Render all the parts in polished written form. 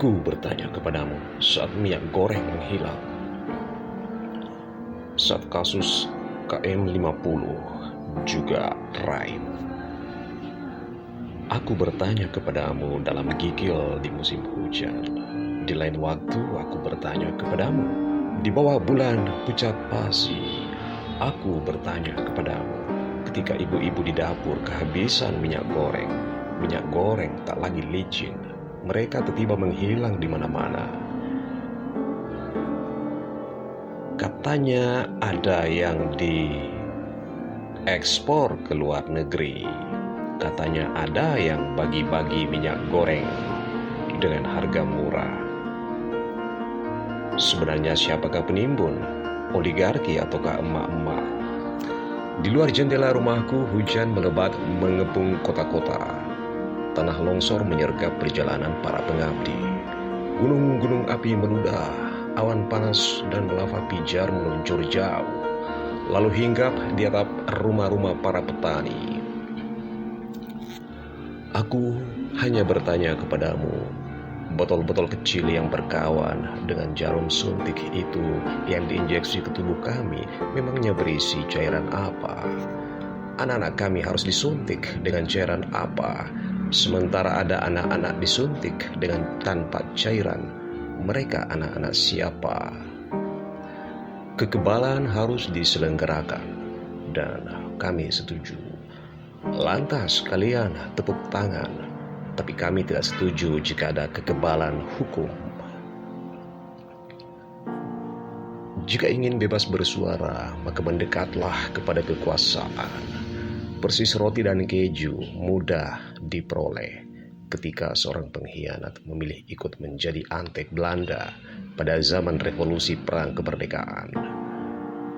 Aku bertanya kepadamu saat minyak goreng menghilang, saat kasus KM50 juga raib. Aku bertanya kepadamu dalam gigil di musim hujan. Di lain waktu aku bertanya kepadamu di bawah bulan pucat pasi. Aku bertanya kepadamu ketika ibu-ibu di dapur kehabisan minyak goreng. Minyak goreng tak lagi licin. Mereka tiba-tiba menghilang di mana-mana. Katanya ada yang diekspor ke luar negeri. Katanya ada yang bagi-bagi minyak goreng dengan harga murah. Sebenarnya siapakah penimbun? Oligarki ataukah emak-emak? Di luar jendela rumahku hujan melebat mengepung kota-kota. Tanah longsor menyergap perjalanan para pengabdi. Gunung-gunung api meludah, awan panas dan lava pijar meluncur jauh, lalu hinggap di atap rumah-rumah para petani. Aku hanya bertanya kepadamu, botol-botol kecil yang berkawan dengan jarum suntik itu yang diinjeksi ke tubuh kami memangnya berisi cairan apa? Anak-anak kami harus disuntik dengan cairan apa? Sementara ada anak-anak disuntik dengan tanpa cairan. Mereka anak-anak siapa? Kekebalan harus diselenggarakan dan kami setuju. Lantas kalian tepuk tangan, tapi kami tidak setuju jika ada kekebalan hukum. Jika ingin bebas bersuara, maka mendekatlah kepada kekuasaan. Persis roti dan keju mudah diperoleh ketika seorang pengkhianat memilih ikut menjadi antek Belanda pada zaman revolusi perang kemerdekaan.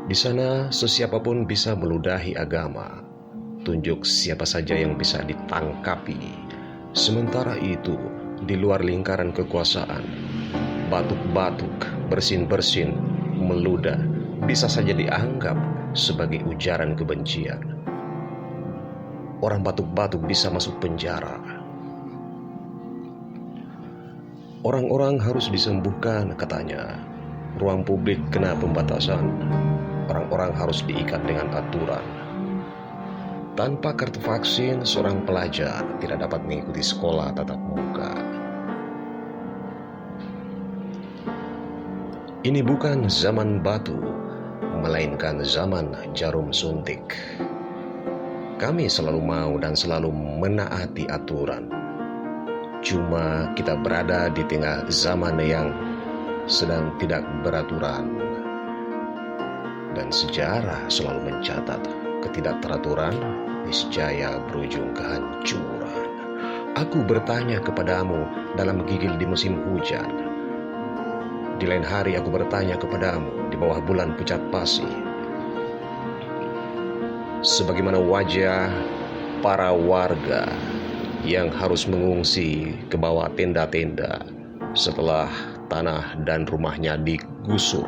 Di sana sesiapapun bisa meludahi agama, tunjuk siapa saja yang bisa ditangkapi. Sementara itu, di luar lingkaran kekuasaan, batuk-batuk, bersin-bersin, meludah bisa saja dianggap sebagai ujaran kebencian. Orang batuk-batuk bisa masuk penjara. Orang-orang harus disembuhkan, katanya. Ruang publik kena pembatasan. Orang-orang harus diikat dengan aturan. Tanpa kartu vaksin, seorang pelajar tidak dapat mengikuti sekolah tatap muka. Ini bukan zaman batu, melainkan zaman jarum suntik. Kami selalu mau dan selalu menaati aturan. Cuma kita berada di tengah zaman yang sedang tidak beraturan. Dan sejarah selalu mencatat ketidakteraturan niscaya berujung kehancuran. Aku bertanya kepadamu dalam gigil di musim hujan. Di lain hari aku bertanya kepadamu di bawah bulan pucat pasi. Sebagaimana wajah para warga yang harus mengungsi ke bawah tenda-tenda setelah tanah dan rumahnya digusur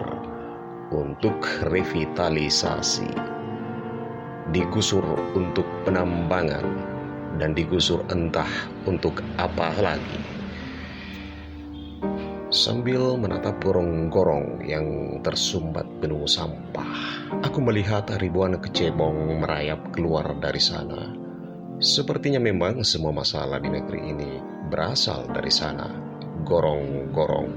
untuk revitalisasi, digusur untuk penambangan, dan digusur entah untuk apa lagi. Sambil menatap gorong-gorong yang tersumbat penuh sampah, aku melihat ribuan kecebong merayap keluar dari sana. Sepertinya memang semua masalah di negeri ini berasal dari sana, gorong-gorong.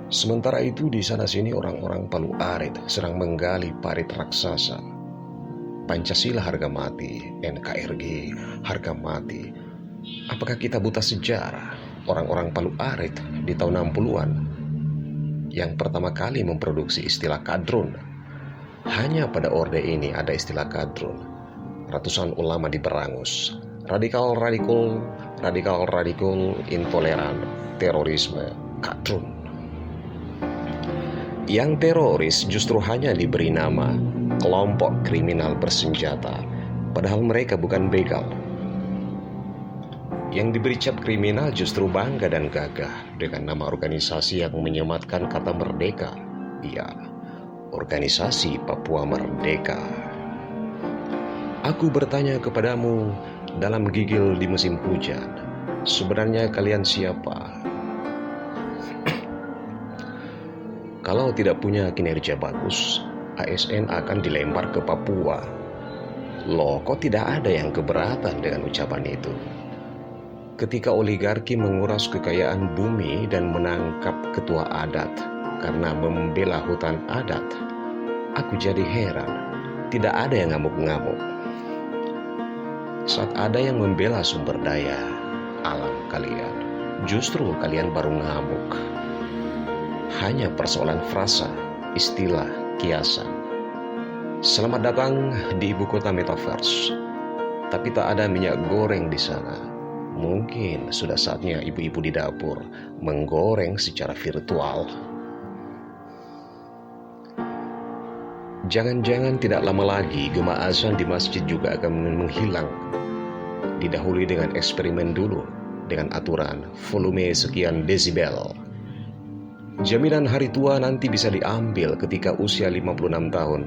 Sementara itu di sana-sini orang-orang Palu Arit sedang menggali parit raksasa. Pancasila harga mati, NKRI harga mati. Apakah kita buta sejarah? Orang-orang Palu Arit di tahun 60-an yang pertama kali memproduksi istilah kadrun. Hanya pada orde ini ada istilah kadrun. Ratusan ulama diberangus. Radikal-radikal, intoleran, terorisme, kadrun. Yang teroris justru hanya diberi nama kelompok kriminal bersenjata, padahal mereka bukan begal. Yang diberi cap kriminal justru bangga dan gagah dengan nama organisasi yang menyematkan kata merdeka. Iya, organisasi Papua Merdeka. Aku bertanya kepadamu dalam gigil di musim hujan, sebenarnya kalian siapa? Kalau tidak punya kinerja bagus, ASN akan dilempar ke Papua. Loh, kok tidak ada yang keberatan dengan ucapan itu? Ketika oligarki menguras kekayaan bumi dan menangkap ketua adat karena membela hutan adat, aku jadi heran. Tidak ada yang ngamuk-ngamuk. Saat ada yang membela sumber daya alam kalian, justru kalian baru ngamuk. Hanya persoalan frasa, istilah, kiasan. Selamat datang di ibu kota metaverse. Tapi tak ada minyak goreng di sana. Mungkin sudah saatnya ibu-ibu di dapur menggoreng secara virtual. Jangan-jangan tidak lama lagi gema azan di masjid juga akan menghilang. Didahului dengan eksperimen dulu dengan aturan volume sekian desibel. Jaminan hari tua nanti bisa diambil ketika usia 56 tahun,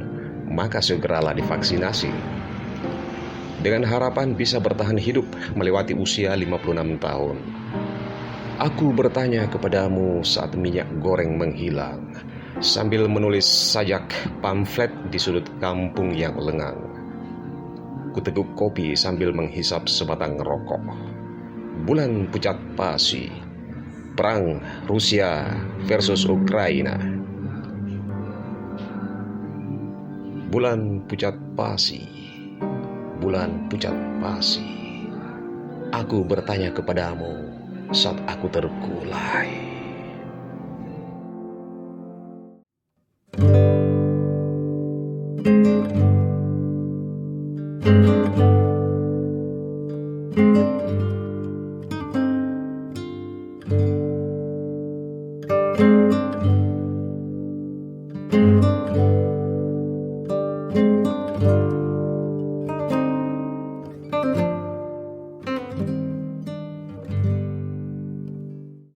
maka segeralah divaksinasi. Dengan harapan bisa bertahan hidup melewati usia 56 tahun. Aku bertanya kepadamu saat minyak goreng menghilang, sambil menulis sajak pamflet di sudut kampung yang lengang. Kuteguk kopi sambil menghisap sebatang rokok. Bulan pucat pasi. Perang Rusia versus Ukraina. Bulan pucat pasi. Bulan pucat pasi. Aku bertanya kepadamu saat aku terkulai.